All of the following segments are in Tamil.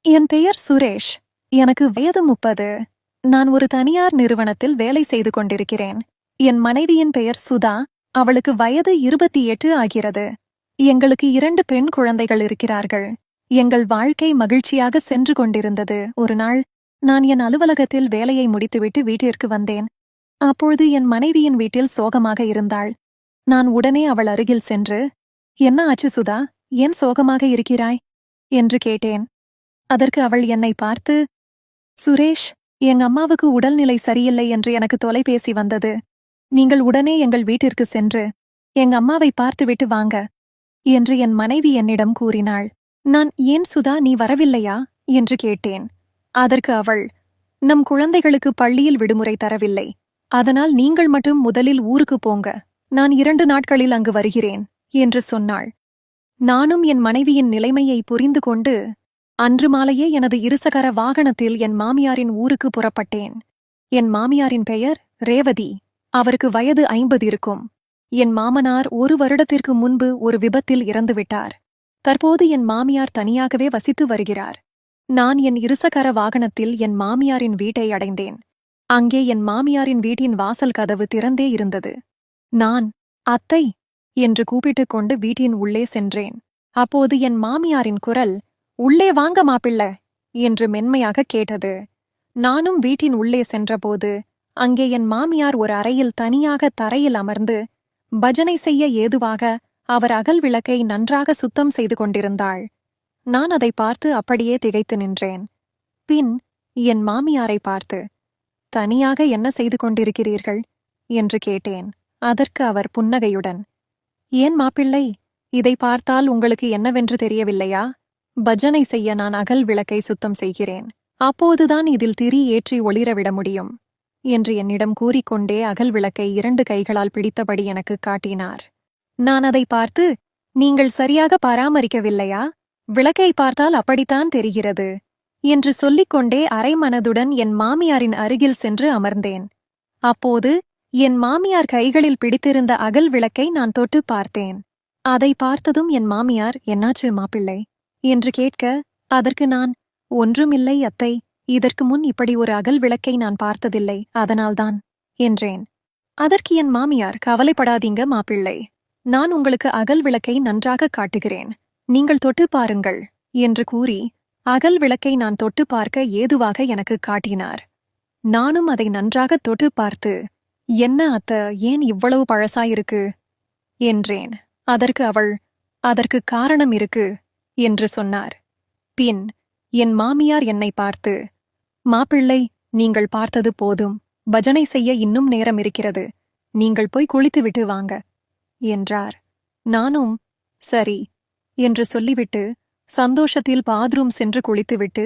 என் பெயர் சுரேஷ். எனக்கு வயது 30. நான் ஒரு தனியார் நிறுவனத்தில் வேலை செய்து கொண்டிருக்கிறேன். என் மனைவியின் பெயர் சுதா. அவளுக்கு வயது 28 ஆகிறது. எங்களுக்கு 2 பெண் குழந்தைகள் இருக்கிறார்கள். எங்கள் வாழ்க்கை மகிழ்ச்சியாக சென்று கொண்டிருந்தது. ஒரு நாள் நான் என் அலுவலகத்தில் வேலையை முடித்துவிட்டு வீட்டிற்கு வந்தேன். அப்பொழுது என் மனைவியின் வீட்டில் சோகமாக இருந்தாள். நான் உடனே அவள் அருகில் சென்று, "என்ன ஆச்சு சுதா? ஏன் சோகமாக இருக்கிறாய்?" என்று கேட்டேன். அதற்கு அவள் என்னை பார்த்து, "சுரேஷ், எங்க அம்மாவுக்கு உடல்நிலை சரியில்லை என்று எனக்கு தொலைபேசி வந்தது. நீங்கள் உடனே எங்கள் வீட்டிற்கு சென்று எங்க அம்மாவை பார்த்துவிட்டு வாங்க" என்று என் மனைவி என்னிடம் கூறினாள். நான், "ஏன் சுதா, நீ வரவில்லையா?" என்று கேட்டேன். அதற்கு அவள், "நம் குழந்தைகளுக்கு பள்ளியில் விடுமுறை தரவில்லை. அதனால் நீங்கள் மட்டும் முதலில் ஊருக்கு போங்க. நான் 2 நாட்களில் அங்கு வருகிறேன்" என்று சொன்னாள். நானும் என் மனைவியின் நிலைமையை புரிந்து கொண்டு அன்று மாலையே எனது இருசக்கர வாகனத்தில் என் மாமியாரின் ஊருக்கு புறப்பட்டேன். என் மாமியாரின் பெயர் ரேவதி. அவருக்கு வயது 50 இருக்கும். என் மாமனார் 1 வருடத்திற்கு முன்பு ஒரு விபத்தில் இறந்துவிட்டார். தற்போது என் மாமியார் தனியாகவே வசித்து வருகிறார். நான் என் இருசக்கர வாகனத்தில் என் மாமியாரின் வீட்டை அடைந்தேன். அங்கே என் மாமியாரின் வீட்டின் வாசல் கதவு திறந்தே இருந்தது. நான், "அத்தை" என்று கூப்பிட்டுக் கொண்டு வீட்டின் உள்ளே சென்றேன். அப்போது என் மாமியாரின் குரல், "உள்ளே வாங்க மாப்பிள்ள" என்று மென்மையாக கேட்டது. நானும் வீட்டின் உள்ளே சென்றபோது அங்கே என் மாமியார் ஒரு அறையில் தனியாக தரையில் அமர்ந்து பஜனை செய்ய ஏதுவாக அவர் அகல் விளக்கை நன்றாக சுத்தம் செய்து கொண்டிருந்தாள். நான் அதை பார்த்து அப்படியே திகைத்து நின்றேன். பின் என் மாமியாரை பார்த்து, "தனியாக என்ன செய்து கொண்டிருக்கிறீர்கள்?" என்று கேட்டேன். அதற்கு அவர் புன்னகையுடன், "ஏன் மாப்பிள்ளை, இதை பார்த்தால் உங்களுக்கு என்னவென்று தெரியவில்லையா? பஜனை செய்ய நான் அகல் விளக்கை சுத்தம் செய்கிறேன். அப்போதுதான் இதில் திரி ஏற்றி ஒளிரவிட முடியும்" என்று என்னிடம் கூறிக்கொண்டே அகல் விளக்கை 2 கைகளால் பிடித்தபடி எனக்கு காட்டினார். நான் அதை பார்த்து, "நீங்கள் சரியாக பராமரிக்கவில்லையா? விளக்கை பார்த்தால் அப்படித்தான் தெரிகிறது" என்று சொல்லிக்கொண்டே அரைமனதுடன் என் மாமியாரின் அருகில் சென்று அமர்ந்தேன். அப்போது என் மாமியார் கைகளில் பிடித்திருந்த அகல் விளக்கை நான் தொட்டு பார்த்தேன். அதை பார்த்ததும் என் மாமியார், "என்னாச்சு மாப்பிள்ளை?" என்று கேட்க, அதற்கு நான், "ஒன்றுமில்லை அத்தை, இதற்கு முன் இப்படி ஒரு அகல் விளக்கை நான் பார்த்ததில்லை, அதனால்தான்" என்றேன். அதற்கு என் மாமியார், "கவலைப்படாதீங்க மாப்பிள்ளை, நான் உங்களுக்கு அகல் விளக்கை நன்றாக காட்டுகிறேன், நீங்கள் தொட்டு பாருங்கள்" என்று கூறி அகல் விளக்கை நான் தொட்டு பார்க்க ஏதுவாக எனக்கு காட்டினார். நானும் அதை நன்றாக தொட்டு பார்த்து, "என்ன அத்த, ஏன் இவ்வளவு பழசாயிருக்கு?" என்றேன். அதற்கு அவள், "அதற்கு காரணம் இருக்கு" என்று சொன்னார். பின் என் மாமியார் என்னை பார்த்து, "மாப்பிள்ளை, நீங்கள் பார்த்தது போதும், பஜனை செய்ய இன்னும் நேரம் இருக்கிறது, நீங்கள் போய் குளித்துவிட்டு வாங்க" என்றார். நானும் சரி என்று சொல்லிவிட்டு சந்தோஷத்தில் பாத்ரூம் சென்று குளித்துவிட்டு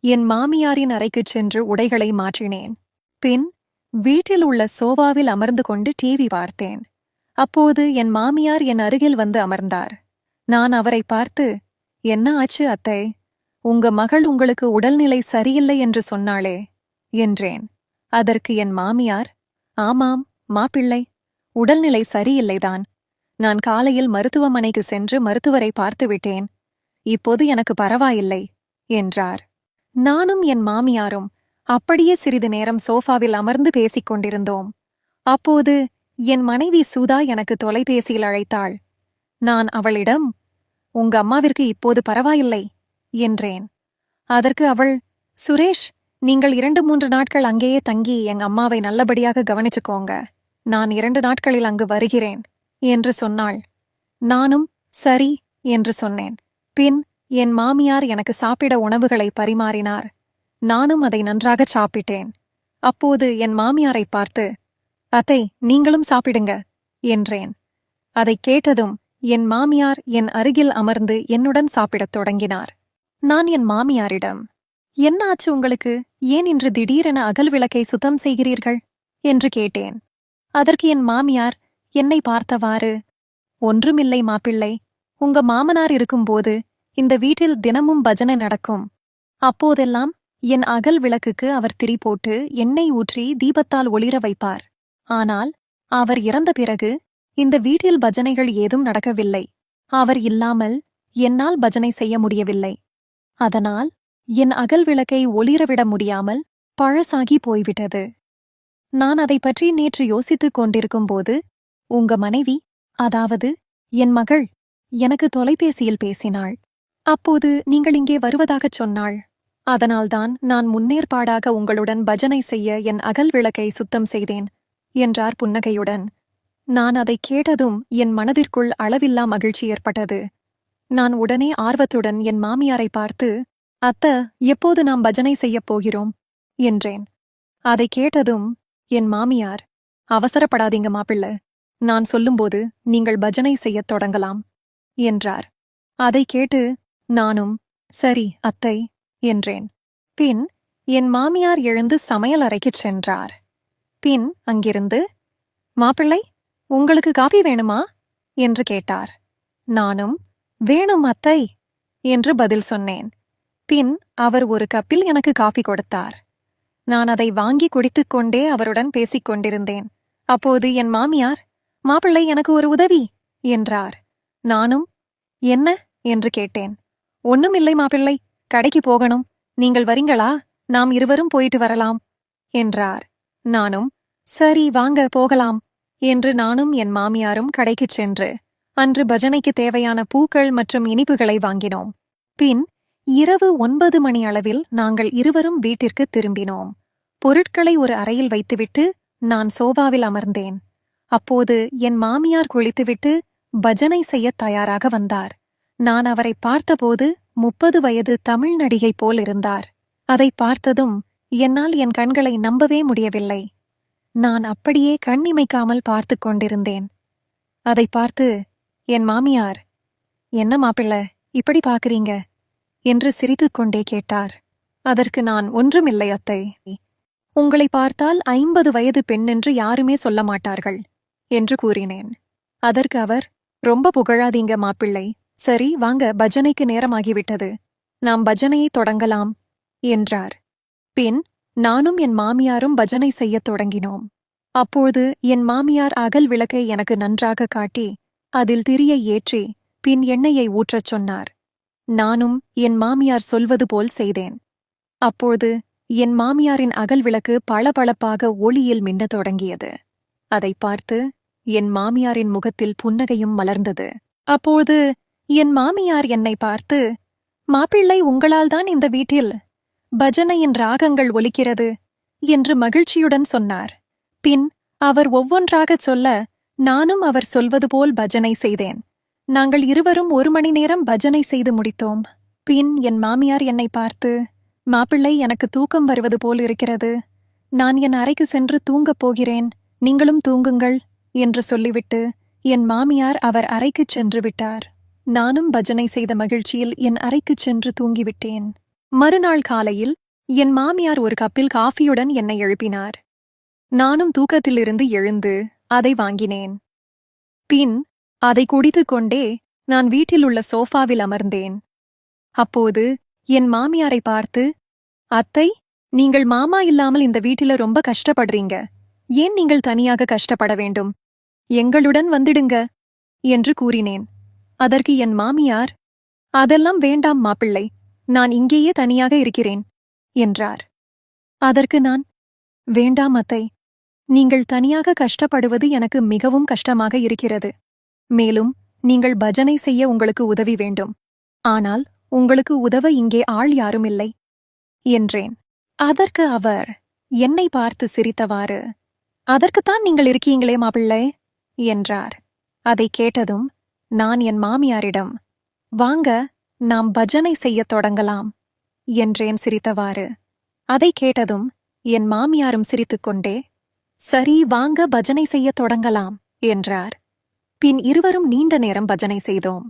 என் மாமியாரின் அறைக்குச் சென்று உடைகளை மாற்றினேன். பின் வீட்டில் உள்ள சோபாவில் அமர்ந்து கொண்டு டிவி பார்த்தேன். அப்போது என் மாமியார் என் அருகில் வந்து அமர்ந்தார். நான் அவரை பார்த்து, "என்ன ஆச்சு அத்தை? உங்க மகள் உங்களுக்கு உடல்நிலை சரியில்லை என்று சொன்னாளே" என்றேன். அதற்கு என் மாமியார், "ஆமாம் மாப்பிள்ளை, உடல்நிலை சரியில்லைதான். நான் காலையில் மருத்துவமனைக்கு சென்று மருத்துவரை பார்த்துவிட்டேன். இப்போது எனக்கு பரவாயில்லை" என்றார். நானும் என் மாமியாரும் அப்படியே சிறிது நேரம் சோஃபாவில் அமர்ந்து பேசிக் கொண்டிருந்தோம். அப்போது என் மனைவி சுதா எனக்கு தொலைபேசியில் அழைத்தாள். நான் அவளிடம், "உங்க அம்மாவிற்கு இப்போது பரவாயில்லை" என்றேன். அதற்கு அவள், "சுரேஷ், நீங்கள் 2-3 நாட்கள் அங்கேயே தங்கி எங்க அம்மாவை நல்லபடியாக கவனிச்சுக்கோங்க. நான் 2 நாட்களில் அங்கு வருகிறேன்" என்று சொன்னாள். நானும் சரி என்று சொன்னேன். பின் என் மாமியார் எனக்கு சாப்பிட உணவுகளை பரிமாறினார். நானும் அதை நன்றாக சாப்பிட்டேன். அப்போது என் மாமியாரை பார்த்து, "அத்தை, நீங்களும் சாப்பிடுங்க" என்றேன். அதைக் கேட்டதும் என் மாமியார் என் அருகில் அமர்ந்து என்னுடன் சாப்பிடத் தொடங்கினார். நான் என் மாமியாரிடம், "என்ன ஆச்சு உங்களுக்கு? ஏன் இன்று திடீரென அகல் விளக்கை சுத்தம் செய்கிறீர்கள்?" என்று கேட்டேன். அதற்கு என் மாமியார் என்னை பார்த்தவாறு, "ஒன்றுமில்லை மாப்பிள்ளை, உங்க மாமனார் இருக்கும்போது இந்த வீட்டில் தினமும் பஜனை நடக்கும். அப்போதெல்லாம் என் அகல் விளக்குக்கு அவர் திரி போட்டு எண்ணெய் ஊற்றி தீபத்தால் ஒளிர வைப்பார். ஆனால் அவர் இறந்த பிறகு இந்த வீட்டில் பஜனைகள் ஏதும் நடக்கவில்லை. அவர் இல்லாமல் என்னால் பஜனை செய்ய முடியவில்லை. அதனால் என் அகல் விளக்கை ஒளிரவிட முடியாமல் பழசாகி போய்விட்டது. நான் அதை பற்றி நேற்று யோசித்துக் கொண்டிருக்கும்போது உங்க மனைவி, அதாவது என் மகள், எனக்கு தொலைபேசியில் பேசினாள். அப்போது நீங்கள் இங்கே வருவதாகச் சொன்னாள். அதனால்தான் நான் முன்னேற்பாடாக உங்களுடன் பஜனை செய்ய என் அகல் விளக்கை சுத்தம் செய்தேன் என்றார் புன்னகையுடன். நான் அதைக் கேட்டதும் என் மனதிற்குள் அளவில்லா மகிழ்ச்சி ஏற்பட்டது. நான் உடனே ஆர்வத்துடன் என் மாமியாரை பார்த்து, அத்த, எப்போது நாம் பஜனை செய்யப் போகிறோம் என்றேன். அதைக் கேட்டதும் என் மாமியார், அவசரப்படாதீங்க மாப்பிள்ளை, நான் சொல்லும்போது நீங்கள் பஜனை செய்யத் தொடங்கலாம் என்றார். அதைக் கேட்டு நானும் சரி அத்தை என்றேன். பின் என் மாமியார் எழுந்து சமையல் அறைக்குச் சென்றார். பின் அங்கிருந்து, மாப்பிள்ளை, உங்களுக்கு காபி வேணுமா என்று கேட்டார். நானும் வேணும் அத்தை என்று பதில் சொன்னேன். பின் அவர் ஒரு கப்பில் எனக்கு காபி கொடுத்தார். நான் அதை வாங்கி குடித்துக் கொண்டே அவருடன் பேசிக் கொண்டிருந்தேன். அப்போது என் மாமியார், மாப்பிள்ளை, எனக்கு ஒரு உதவி என்றார். நானும் என்ன என்று கேட்டேன். ஒண்ணுமில்லை மாப்பிள்ளை, கடைக்கு போகணும், நீங்கள் வரீங்களா? நாம் இருவரும் போயிட்டு வரலாம் என்றார். நானும் சரி வாங்க போகலாம் என்று நானும் என் மாமியாரும் கடைக்குச் சென்று அன்று பஜனைக்கு தேவையான பூக்கள் மற்றும் இனிப்புகளை வாங்கினோம். பின் இரவு 9 மணி அளவில் நாங்கள் இருவரும் வீட்டிற்கு திரும்பினோம். பொருட்களை ஒரு அறையில் வைத்துவிட்டு நான் சோபாவில் அமர்ந்தேன். அப்போது என் மாமியார் குளித்துவிட்டு பஜனை செய்யத் தயாராக வந்தார். நான் அவரை பார்த்தபோது 30 வயது தமிழ் நடிகை போல் இருந்தார். அதை பார்த்ததும் என்னால் என் கண்களை நம்பவே முடியவில்லை. நான் அப்படியே கண் இமைக்காமல் பார்த்துக் கொண்டிருந்தேன். அதை பார்த்து என் மாமியார், என்ன மாப்பிள்ளை இப்படி பார்க்கறீங்க என்று சிரித்துக்கொண்டே கேட்டார். அதற்கு நான், ஒன்றுமில்லை அத்தை, உங்களை பார்த்தால் 50 வயது பெண்ணென்று யாருமே சொல்ல மாட்டார்கள் என்று கூறினேன். அதற்கு அவர், ரொம்ப புகழாதீங்க மாப்பிள்ளை, சரி வாங்க, பஜனைக்கு நேரமாகிவிட்டது, நாம் பஜனையை தொடங்கலாம் என்றார். பின் நானும் என் மாமியாரும் பஜனை செய்யத் தொடங்கினோம். அப்போது என் மாமியார் அகல் விளக்கை எனக்கு நன்றாக காட்டி அதில் திரியை ஏற்றி பின் எண்ணெயை ஊற்றச் சொன்னார். நானும் என் மாமியார் சொல்வது போல் செய்தேன். அப்போது என் மாமியாரின் அகல் விளக்கு பளபளப்பாக ஒளியில் மின்னத் தொடங்கியது. அதை பார்த்து என் மாமியாரின் முகத்தில் புன்னகையும் மலர்ந்தது. அப்போது என் மாமியார் என்னை பார்த்து, மாப்பிள்ளை, உங்களால்தான் இந்த வீட்டில் பஜனையின் ராகங்கள் ஒலிக்கிறது என்று மகிழ்ச்சியுடன் சொன்னார். பின் அவர் ஒவ்வொன்றாகச் சொல்ல நானும் அவர் சொல்வது போல் பஜனை செய்தேன். நாங்கள் இருவரும் 1 மணி நேரம் பஜனை செய்து முடித்தோம். பின் என் மாமியார் என்னை பார்த்து, மாப்பிள்ளை, எனக்கு தூக்கம் வருவது போல் இருக்கிறது, நான் என் அறைக்கு சென்று தூங்கப் போகிறேன், நீங்களும் தூங்குங்கள் என்று சொல்லிவிட்டு என் மாமியார் அவர் அறைக்குச் சென்று விட்டார். நானும் பஜனை செய்த மகிழ்ச்சியில் என் அறைக்குச் சென்று தூங்கிவிட்டேன். மறுநாள் காலையில் என் மாமியார் ஒரு கப்பில் காஃபியுடன் என்னை எழுப்பினார். நானும் தூக்கத்திலிருந்து எழுந்து அதை வாங்கினேன். பின் அதை குடித்துக் கொண்டே நான் வீட்டில் உள்ள சோஃபாவில் அமர்ந்தேன். அப்போது என் மாமியாரை பார்த்து, அத்தை, நீங்கள் மாமா இல்லாமல் இந்த வீட்டில ரொம்ப கஷ்டப்படுறீங்க, ஏன் நீங்கள் தனியாக கஷ்டப்பட வேண்டும், எங்களுடன் வந்துடுங்க என்று கூறினேன். அதற்கு என் மாமியார், அதெல்லாம் வேண்டாம் மாப்பிள்ளை, நான் இங்கேயே தனியாக இருக்கிறேன் என்றார். அதற்கு நான், வேண்டாம் அத்தை, நீங்கள் தனியாக கஷ்டப்படுவது எனக்கு மிகவும் கஷ்டமாக இருக்கிறது. மேலும் நீங்கள் பஜனை செய்ய உங்களுக்கு உதவி வேண்டும். ஆனால் உங்களுக்கு உதவ இங்கே ஆள் யாரும் இல்லை என்றேன். அதற்கு அவர் என்னை பார்த்து சிரித்தவாறு, அதற்குத்தான் நீங்கள் இருக்கீங்களே மாப்பிள்ளை என்றார். அதை கேட்டதும் நான் என் மாமியாரிடம், வாங்க, நாம் பஜனை செய்யத் தொடங்கலாம் என்றேன் சிரித்தவாறு. அதை கேட்டதும் என் மாமியாரும் சிரித்துக்கொண்டே, சரி வாங்க, பஜனை செய்யத் தொடங்கலாம் என்றார். பின் இருவரும் நீண்ட நேரம் பஜனை செய்தோம்.